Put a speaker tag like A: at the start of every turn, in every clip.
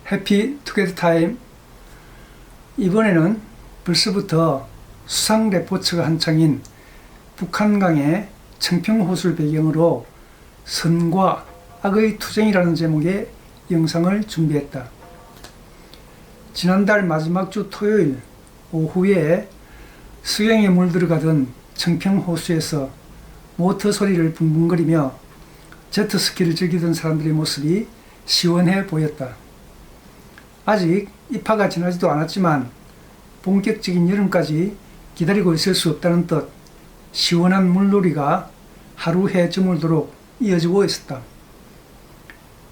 A: 해피 투게더 타임. 이번에는 벌써부터 수상 레포츠가 한창인 북한강의 청평호수를 배경으로 선과 악의 투쟁이라는 제목의 영상을 준비했다. 지난달 마지막 주 토요일 오후에 수영에 물들어가던 청평호수에서 모터 소리를 붕붕거리며 제트스키를 즐기던 사람들의 모습이 시원해 보였다. 아직 입하가 지나지도 않았지만 본격적인 여름까지 기다리고 있을 수 없다는 뜻, 시원한 물놀이가 하루해 저물도록 이어지고 있었다.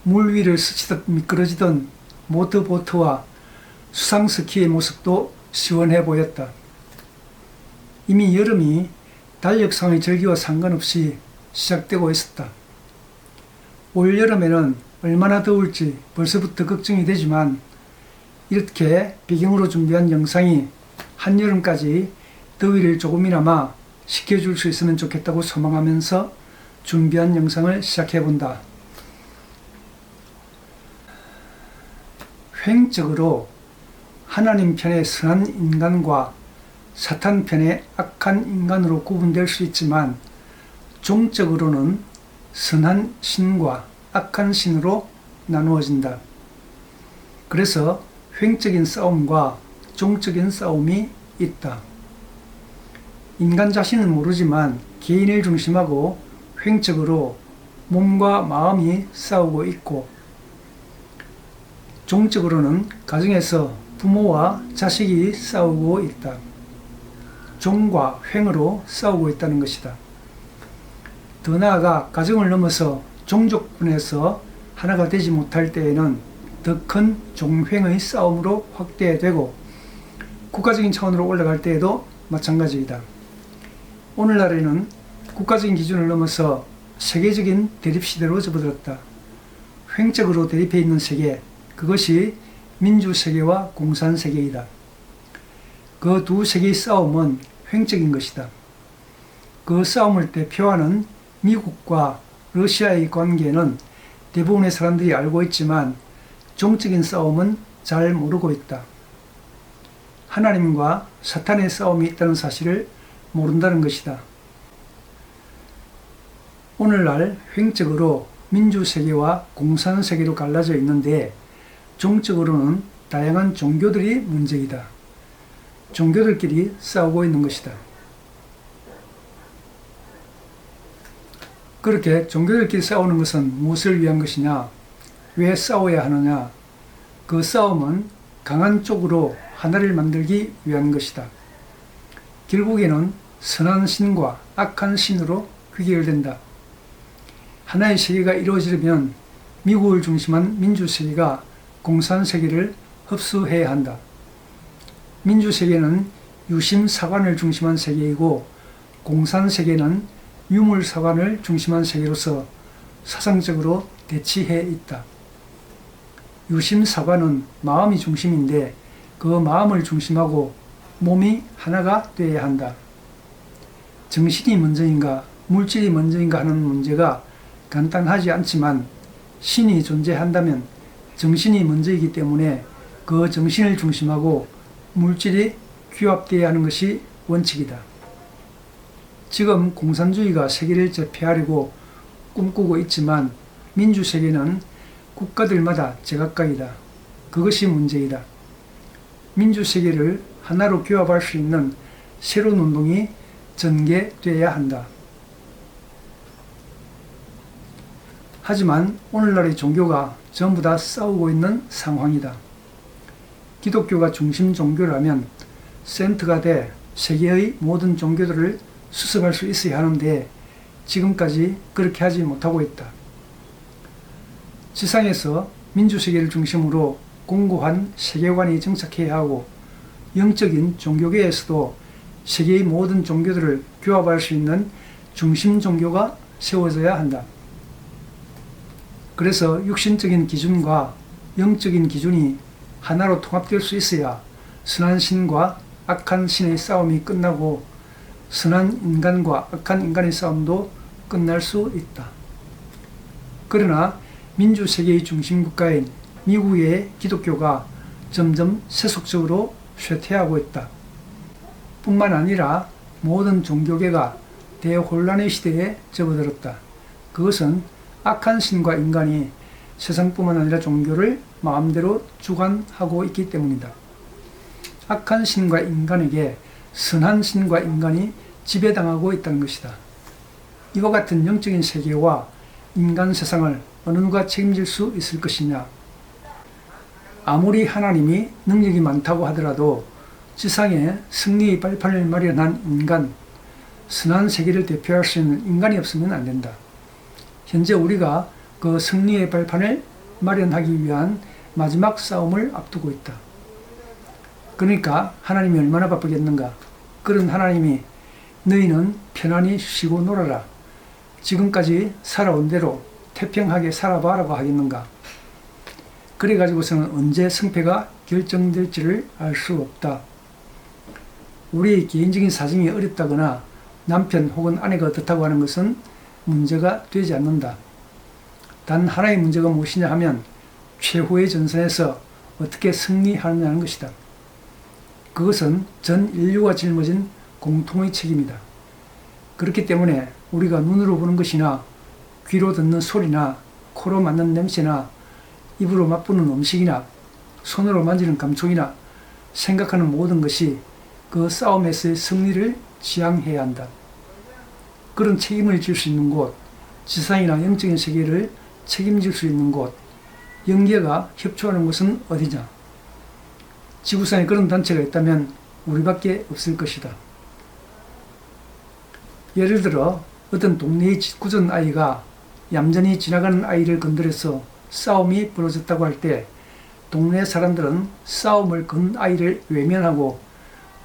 A: 물 위를 스치듯 미끄러지던 모터보트와 수상스키의 모습도 시원해 보였다. 이미 여름이 달력상의 절기와 상관없이 시작되고 있었다. 올 여름에는 얼마나 더울지 벌써부터 걱정이 되지만 이렇게 배경으로 준비한 영상이 한여름까지 더위를 조금이나마 식혀줄 수 있으면 좋겠다고 소망하면서 준비한 영상을 시작해본다. 횡적으로 하나님 편의 선한 인간과 사탄 편의 악한 인간으로 구분될 수 있지만 종적으로는 선한 신과 악한 신으로 나누어진다. 그래서 횡적인 싸움과 종적인 싸움이 있다. 인간 자신은 모르지만 개인을 중심하고 횡적으로 몸과 마음이 싸우고 있고, 종적으로는 가정에서 부모와 자식이 싸우고 있다. 종과 횡으로 싸우고 있다는 것이다. 더 나아가 가정을 넘어서 종족분에서 하나가 되지 못할 때에는 더 큰 종횡의 싸움으로 확대되고 국가적인 차원으로 올라갈 때에도 마찬가지이다. 오늘날에는 국가적인 기준을 넘어서 세계적인 대립시대로 접어들었다. 횡적으로 대립해 있는 세계, 그것이 민주세계와 공산세계이다. 그 두 세계의 싸움은 횡적인 것이다. 그 싸움을 대표하는 미국과 러시아의 관계는 대부분의 사람들이 알고 있지만 종적인 싸움은 잘 모르고 있다. 하나님과 사탄의 싸움이 있다는 사실을 모른다는 것이다. 오늘날 횡적으로 민주세계와 공산세계로 갈라져 있는데 종적으로는 다양한 종교들이 문제이다. 종교들끼리 싸우고 있는 것이다. 그렇게 종교들끼리 싸우는 것은 무엇을 위한 것이냐? 왜 싸워야 하느냐? 그 싸움은 강한 쪽으로 하나를 만들기 위한 것이다. 결국에는 선한 신과 악한 신으로 귀결된다. 하나의 세계가 이루어지려면 미국을 중심한 민주세계가 공산세계를 흡수해야 한다. 민주세계는 유심사관을 중심한 세계이고 공산세계는 유물사관을 중심한 세계로서 사상적으로 대치해 있다. 유심사관은 마음이 중심인데 그 마음을 중심하고 몸이 하나가 되어야 한다. 정신이 먼저인가 물질이 먼저인가 하는 문제가 간단하지 않지만 신이 존재한다면 정신이 먼저이기 때문에 그 정신을 중심하고 물질이 규합되어야 하는 것이 원칙이다. 지금 공산주의가 세계를 제패하려고 꿈꾸고 있지만 민주세계는 국가들마다 제각각이다. 그것이 문제이다. 민주세계를 하나로 규합할 수 있는 새로운 운동이 전개되어야 한다. 하지만 오늘날의 종교가 전부 다 싸우고 있는 상황이다. 기독교가 중심 종교라면 센터가 돼 세계의 모든 종교들을 수습할 수 있어야 하는데 지금까지 그렇게 하지 못하고 있다. 지상에서 민주세계를 중심으로 공고한 세계관이 정착해야 하고 영적인 종교계에서도 세계의 모든 종교들을 규합할 수 있는 중심 종교가 세워져야 한다. 그래서 육신적인 기준과 영적인 기준이 하나로 통합될 수 있어야 선한 신과 악한 신의 싸움이 끝나고 선한 인간과 악한 인간의 싸움도 끝날 수 있다. 그러나 민주세계의 중심국가인 미국의 기독교가 점점 세속적으로 쇠퇴하고 있다. 뿐만 아니라 모든 종교계가 대혼란의 시대에 접어들었다. 그것은 악한 신과 인간이 세상뿐만 아니라 종교를 마음대로 주관하고 있기 때문이다. 악한 신과 인간에게 선한 신과 인간이 지배당하고 있다는 것이다. 이와 같은 영적인 세계와 인간 세상을 어느 누가 책임질 수 있을 것이냐? 아무리 하나님이 능력이 많다고 하더라도 지상에 승리의 발판을 마련한 인간, 선한 세계를 대표할 수 있는 인간이 없으면 안 된다. 현재 우리가 그 승리의 발판을 마련하기 위한 마지막 싸움을 앞두고 있다. 그러니까 하나님이 얼마나 바쁘겠는가? 그런 하나님이 너희는 편안히 쉬고 놀아라. 지금까지 살아온 대로 태평하게 살아봐라고 하겠는가? 그래가지고서는 언제 승패가 결정될지를 알 수 없다. 우리 개인적인 사정이 어렵다거나 남편 혹은 아내가 어떻다고 하는 것은 문제가 되지 않는다. 단 하나의 문제가 무엇이냐 하면 최후의 전선에서 어떻게 승리하느냐는 것이다. 그것은 전 인류가 짊어진 공통의 책임이다. 그렇기 때문에 우리가 눈으로 보는 것이나 귀로 듣는 소리나 코로 맡는 냄새나 입으로 맛보는 음식이나 손으로 만지는 감촉이나 생각하는 모든 것이 그 싸움에서의 승리를 지향해야 한다. 그런 책임을 질 수 있는 곳, 지상이나 영적인 세계를 책임질 수 있는 곳, 영계가 협조하는 곳은 어디냐? 지구상에 그런 단체가 있다면 우리밖에 없을 것이다. 예를 들어 어떤 동네의 짓궂은 아이가 얌전히 지나가는 아이를 건드려서 싸움이 벌어졌다고 할 때 동네 사람들은 싸움을 건 아이를 외면하고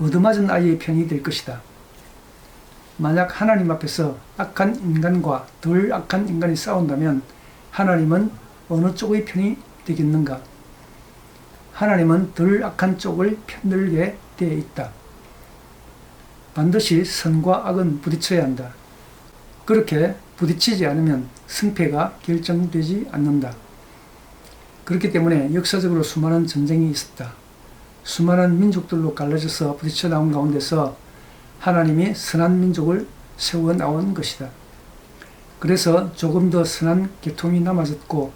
A: 얻어맞은 아이의 편이 될 것이다. 만약 하나님 앞에서 악한 인간과 덜 악한 인간이 싸운다면 하나님은 어느 쪽의 편이 되겠는가? 하나님은 덜 악한 쪽을 편들게 되어 있다. 반드시 선과 악은 부딪혀야 한다. 그렇게 부딪히지 않으면 승패가 결정되지 않는다. 그렇기 때문에 역사적으로 수많은 전쟁이 있었다. 수많은 민족들로 갈라져서 부딪혀 나온 가운데서 하나님이 선한 민족을 세워 나온 것이다. 그래서 조금 더 선한 계통이 남아졌고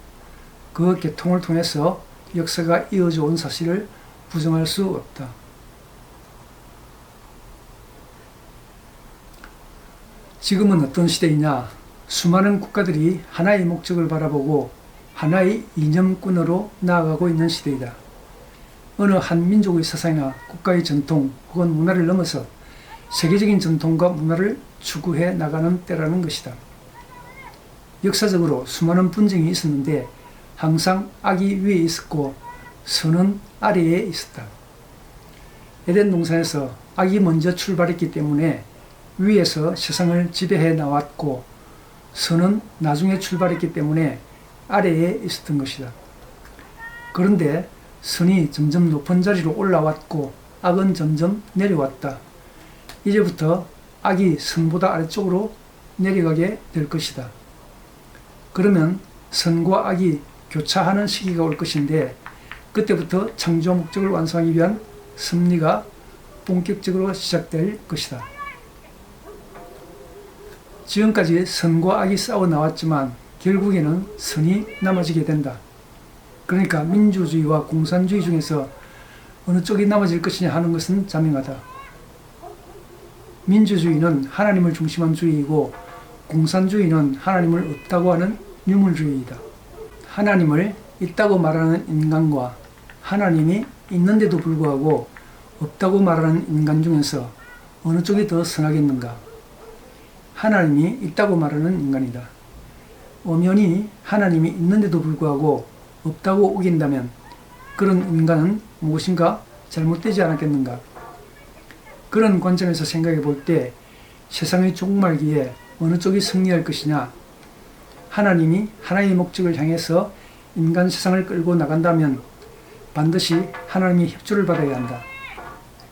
A: 그 계통을 통해서 역사가 이어져 온 사실을 부정할 수 없다. 지금은 어떤 시대이냐? 수많은 국가들이 하나의 목적을 바라보고 하나의 이념꾼으로 나아가고 있는 시대이다. 어느 한 민족의 사상이나 국가의 전통 혹은 문화를 넘어서 세계적인 전통과 문화를 추구해 나가는 때라는 것이다. 역사적으로 수많은 분쟁이 있었는데 항상 악이 위에 있었고 선은 아래에 있었다. 에덴 동산에서 악이 먼저 출발했기 때문에 위에서 세상을 지배해 나왔고 선은 나중에 출발했기 때문에 아래에 있었던 것이다. 그런데 선이 점점 높은 자리로 올라왔고 악은 점점 내려왔다. 이제부터 악이 선보다 아래쪽으로 내려가게 될 것이다. 그러면 선과 악이 교차하는 시기가 올 것인데 그때부터 창조 목적을 완성하기 위한 섭리가 본격적으로 시작될 것이다. 지금까지 선과 악이 싸워 나왔지만 결국에는 선이 남아지게 된다. 그러니까 민주주의와 공산주의 중에서 어느 쪽이 남아질 것이냐 하는 것은 자명하다. 민주주의는 하나님을 중심한 주의이고 공산주의는 하나님을 없다고 하는 유물주의이다. 하나님을 있다고 말하는 인간과 하나님이 있는데도 불구하고 없다고 말하는 인간 중에서 어느 쪽이 더 선하겠는가? 하나님이 있다고 말하는 인간이다. 엄연히 하나님이 있는데도 불구하고 없다고 우긴다면 그런 인간은 무엇인가 잘못되지 않았겠는가? 그런 관점에서 생각해 볼 때 세상의 종말기에 어느 쪽이 승리할 것이냐? 하나님이 하나의 목적을 향해서 인간 세상을 끌고 나간다면 반드시 하나님의 협조를 받아야 한다.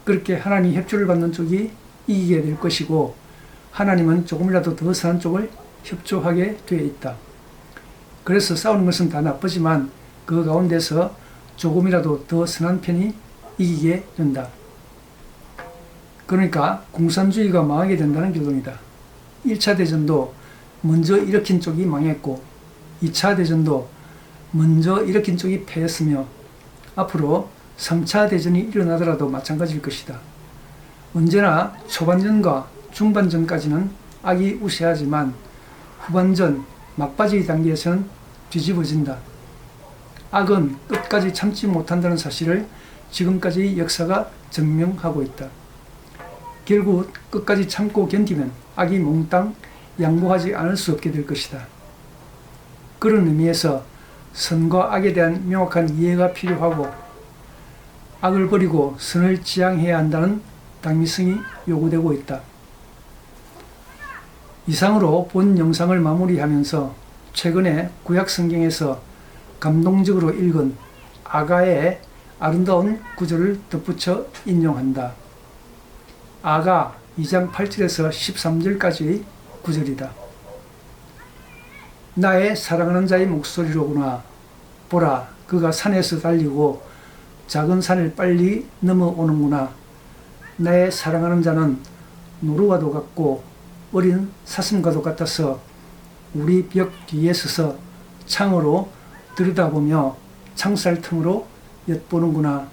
A: 그렇게 하나님의 협조를 받는 쪽이 이기게 될 것이고 하나님은 조금이라도 더 선한 쪽을 협조하게 되어 있다. 그래서 싸우는 것은 다 나쁘지만 그 가운데서 조금이라도 더 선한 편이 이기게 된다. 그러니까 공산주의가 망하게 된다는 결론이다. 1차 대전도 먼저 일으킨 쪽이 망했고 2차 대전도 먼저 일으킨 쪽이 패했으며 앞으로 3차 대전이 일어나더라도 마찬가지일 것이다. 언제나 초반전과 중반전까지는 악이 우세하지만 후반전, 막바지 단계에서는 뒤집어진다. 악은 끝까지 참지 못한다는 사실을 지금까지 역사가 증명하고 있다. 결국 끝까지 참고 견디면 악이 몽땅 양보하지 않을 수 없게 될 것이다. 그런 의미에서 선과 악에 대한 명확한 이해가 필요하고 악을 버리고 선을 지향해야 한다는 당위성이 요구되고 있다. 이상으로 본 영상을 마무리하면서 최근에 구약 성경에서 감동적으로 읽은 아가의 아름다운 구절을 덧붙여 인용한다. 아가 2장 8절에서 13절까지의 구절이다. 나의 사랑하는 자의 목소리로구나. 보라, 그가 산에서 달리고 작은 산을 빨리 넘어오는구나. 나의 사랑하는 자는 노루와도 같고 어린 사슴과도 같아서 우리 벽 뒤에 서서 창으로 들여다보며 창살 틈으로 엿보는구나.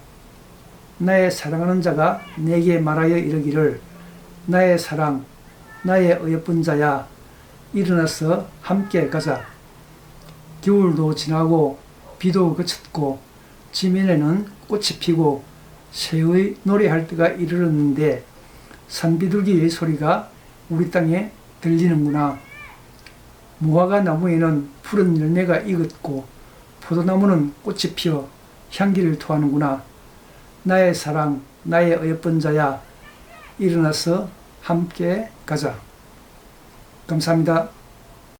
A: 나의 사랑하는 자가 내게 말하여 이르기를 나의 사랑, 나의 어여쁜 자야, 일어나서 함께 가자. 겨울도 지나고 비도 그쳤고 지면에는 꽃이 피고 새의 노래할 때가 이르렀는데 산비둘기의 소리가 우리 땅에 들리는구나. 무화과 나무에는 푸른 열매가 익었고 포도나무는 꽃이 피어 향기를 토하는구나. 나의 사랑, 나의 어여쁜 자야, 일어나서 함께 가자. 감사합니다.